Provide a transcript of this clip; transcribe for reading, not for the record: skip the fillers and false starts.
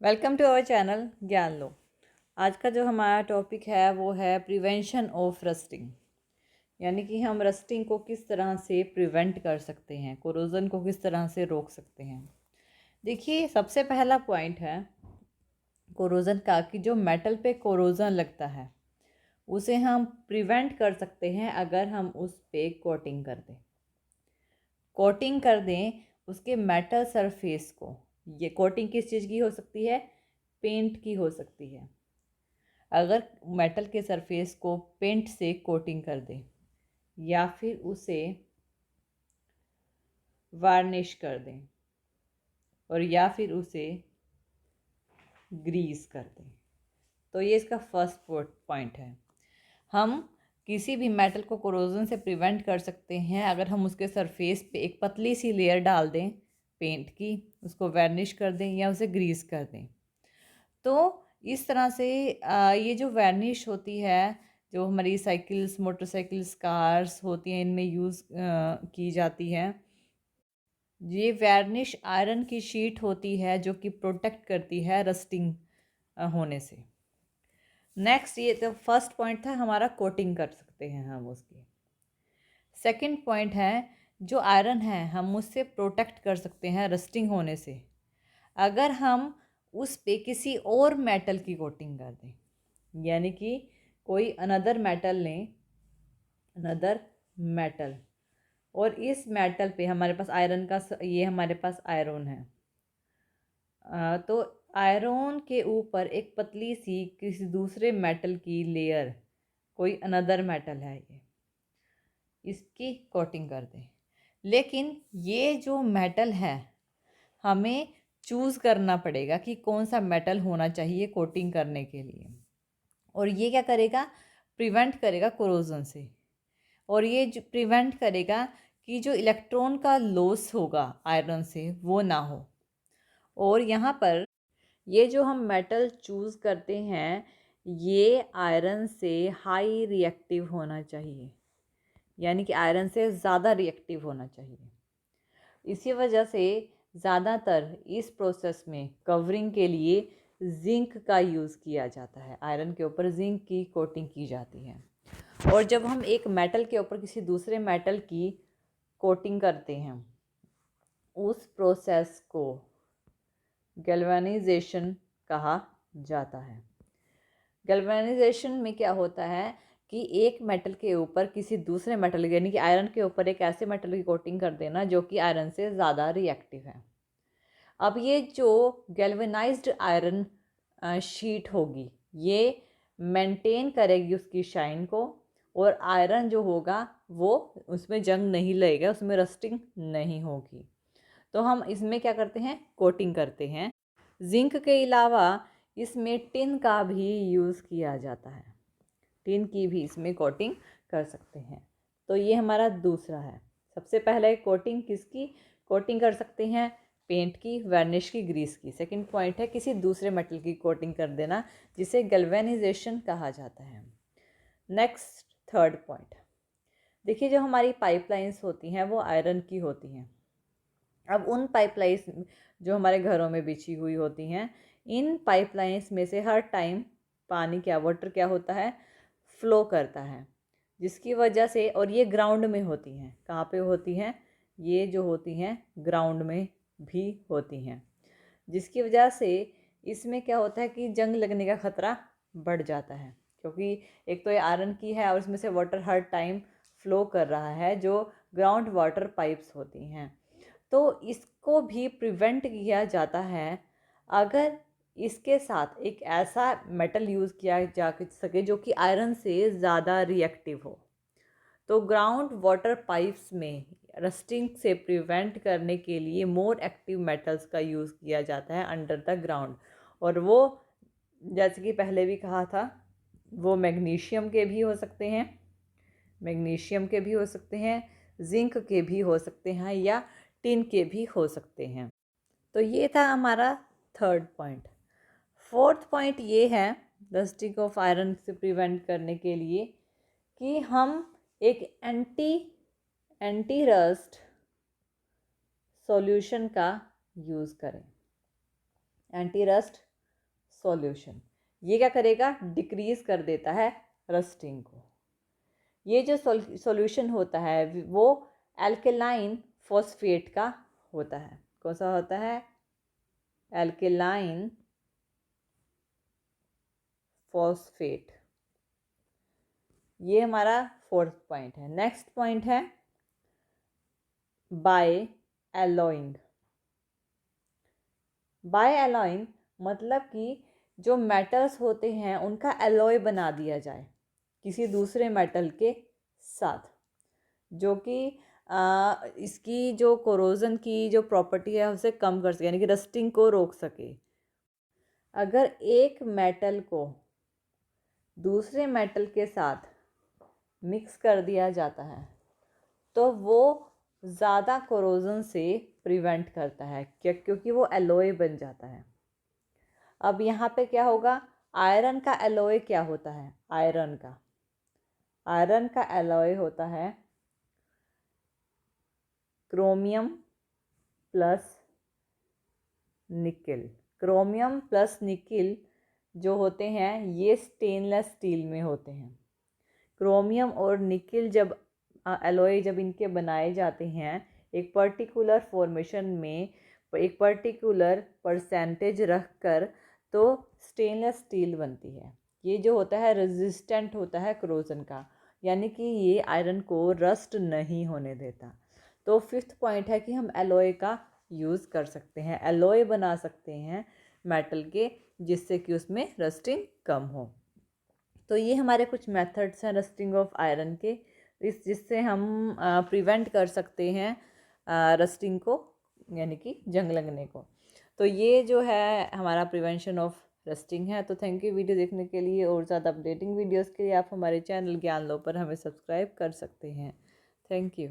Welcome to our channel ज्ञान लो। आज का जो हमारा टॉपिक है वो है प्रिवेंशन ऑफ रस्टिंग, यानी कि हम रस्टिंग को किस तरह से प्रिवेंट कर सकते हैं, कोरोजन को किस तरह से रोक सकते हैं। देखिए, सबसे पहला पॉइंट है कोरोजन का कि जो मेटल पे कोरोजन लगता है उसे हम प्रिवेंट कर सकते हैं अगर हम उस पे कोटिंग कर दें। कोटिंग कर दें उसके मेटल सरफेस को। ये कोटिंग किस चीज़ की हो सकती है? पेंट की हो सकती है। अगर मेटल के सरफेस को पेंट से कोटिंग कर दें या फिर उसे वार्निश कर दें और या फिर उसे ग्रीस कर दें, तो ये इसका फर्स्ट पॉइंट है। हम किसी भी मेटल को कोरोजन से प्रिवेंट कर सकते हैं अगर हम उसके सरफेस पे एक पतली सी लेयर डाल दें पेंट की, उसको वार्निश कर दें या उसे ग्रीस कर दें। तो इस तरह से ये जो वार्निश होती है, जो हमारी साइकिल्स, मोटरसाइकिल्स, कार्स होती हैं, इनमें यूज़ की जाती है। ये वार्निश आयरन की शीट होती है जो कि प्रोटेक्ट करती है रस्टिंग होने से। नेक्स्ट, ये तो फर्स्ट पॉइंट था हमारा, कोटिंग कर सकते हैं हम उसकी। सेकंड पॉइंट है जो आयरन है हम उससे प्रोटेक्ट कर सकते हैं रस्टिंग होने से अगर हम उस पे किसी और मेटल की कोटिंग कर दें, यानी कि कोई अनदर मेटल लें, अनदर मेटल, और इस मेटल पे हमारे पास आयरन का ये हमारे पास आयरन है, तो आयरन के ऊपर एक पतली सी किसी दूसरे मेटल की लेयर, कोई अनदर मेटल है ये, इसकी कोटिंग कर दें। लेकिन ये जो मेटल है हमें चूज़ करना पड़ेगा कि कौन सा मेटल होना चाहिए कोटिंग करने के लिए, और ये क्या करेगा? प्रिवेंट करेगा कोरोजन से, और ये जो प्रिवेंट करेगा कि जो इलेक्ट्रॉन का लॉस होगा आयरन से वो ना हो। और यहाँ पर ये जो हम मेटल चूज़ करते हैं ये आयरन से हाई रिएक्टिव होना चाहिए, यानी कि आयरन से ज़्यादा रिएक्टिव होना चाहिए। इसी वजह से ज़्यादातर इस प्रोसेस में कवरिंग के लिए जिंक का यूज़ किया जाता है। आयरन के ऊपर जिंक की कोटिंग की जाती है। और जब हम एक मेटल के ऊपर किसी दूसरे मेटल की कोटिंग करते हैं उस प्रोसेस को गैल्वेनाइजेशन कहा जाता है। गैल्वेनाइजेशन में क्या होता है कि एक मेटल के ऊपर किसी दूसरे मेटल, यानी कि आयरन के ऊपर एक ऐसे मेटल की कोटिंग कर देना जो कि आयरन से ज़्यादा रिएक्टिव है। अब ये जो गैल्वेनाइज्ड आयरन शीट होगी ये मेंटेन करेगी उसकी शाइन को, और आयरन जो होगा वो उसमें जंग नहीं लगेगा, उसमें रस्टिंग नहीं होगी। तो हम इसमें क्या करते हैं? कोटिंग करते हैं। जिंक के अलावा इसमें टिन का भी यूज़ किया जाता है, टिन की भी इसमें कोटिंग कर सकते हैं। तो ये हमारा दूसरा है। सबसे पहले कोटिंग किसकी कोटिंग कर सकते हैं? पेंट की, वार्निश की, ग्रीस की। सेकंड पॉइंट है किसी दूसरे मेटल की कोटिंग कर देना जिसे गैल्वेनाइजेशन कहा जाता है। नेक्स्ट, थर्ड पॉइंट, देखिए जो हमारी पाइपलाइंस होती हैं वो आयरन की होती हैं। अब उन पाइपलाइंस जो हमारे घरों में बिछी हुई होती हैं, इन पाइपलाइंस में से हर टाइम पानी वाटर क्या होता है? फ्लो करता है, जिसकी वजह से, और ये ग्राउंड में होती हैं। कहाँ पे होती हैं? ये जो होती हैं ग्राउंड में भी होती हैं, जिसकी वजह से इसमें क्या होता है कि जंग लगने का ख़तरा बढ़ जाता है, क्योंकि एक तो ये आयरन की है और इसमें से वाटर हर टाइम फ्लो कर रहा है जो ग्राउंड वाटर पाइप्स होती हैं। तो इसको भी प्रिवेंट किया जाता है अगर इसके साथ एक ऐसा मेटल यूज़ किया जा सके जो कि आयरन से ज़्यादा रिएक्टिव हो। तो ग्राउंड वाटर पाइप्स में रस्टिंग से प्रिवेंट करने के लिए मोर एक्टिव मेटल्स का यूज़ किया जाता है अंडर द ग्राउंड, और वो जैसे कि पहले भी कहा था वो मैग्नीशियम के भी हो सकते हैं, मैग्नीशियम के भी हो सकते हैं, जिंक के भी हो सकते हैं, या टिन के भी हो सकते हैं। तो ये था हमारा थर्ड पॉइंट। फोर्थ पॉइंट ये है रस्टिंग ऑफ आयरन से प्रिवेंट करने के लिए कि हम एक एंटी रस्ट सॉल्यूशन का यूज़ करें। Anti rust solution. ये क्या करेगा, डिक्रीज कर देता है रस्टिंग को। ये जो सॉल्यूशन होता है वो एल्केलाइन फॉस्फेट का होता है। कौन सा होता है, एल्केलाइन फॉस्फेट। ये हमारा फोर्थ पॉइंट है। नेक्स्ट पॉइंट है बाय एलॉइंग। बाय एलॉइंग मतलब कि जो मेटल्स होते हैं उनका एलॉय बना दिया जाए किसी दूसरे मेटल के साथ, जो कि इसकी जो कोरोजन की जो प्रॉपर्टी है उसे कम कर सके, यानी कि रस्टिंग को रोक सके। अगर एक मेटल को दूसरे मेटल के साथ मिक्स कर दिया जाता है तो वो ज़्यादा कोरोजन से प्रिवेंट करता है, क्योंकि वो एलॉय बन जाता है। अब यहाँ पे क्या होगा, आयरन का एलॉय क्या होता है, आयरन का एलॉय होता है chromium plus nickel. Chromium plus nickel जो होते हैं ये स्टेनलेस स्टील में होते हैं। क्रोमियम और निकिल जब एलॉय जब इनके बनाए जाते हैं एक पर्टिकुलर फॉर्मेशन में एक पर्टिकुलर परसेंटेज रख कर तो स्टेनलेस स्टील बनती है। ये जो होता है रेजिस्टेंट होता है क्रोजन का, यानी कि ये आयरन को रस्ट नहीं होने देता। तो फिफ्थ पॉइंट है कि हम एलॉय का यूज़ कर सकते हैं, एलॉय बना सकते हैं मेटल के, जिससे कि उसमें रस्टिंग कम हो। तो ये हमारे कुछ मेथड्स हैं रस्टिंग ऑफ आयरन के, जिससे हम प्रिवेंट कर सकते हैं रस्टिंग को, यानी कि जंग लगने को। तो ये जो है हमारा प्रिवेंशन ऑफ रस्टिंग है। तो थैंक यू वीडियो देखने के लिए, और ज़्यादा अपडेटिंग वीडियोस के लिए आप हमारे चैनल ज्ञान लो पर हमें सब्सक्राइब कर सकते हैं। Thank you.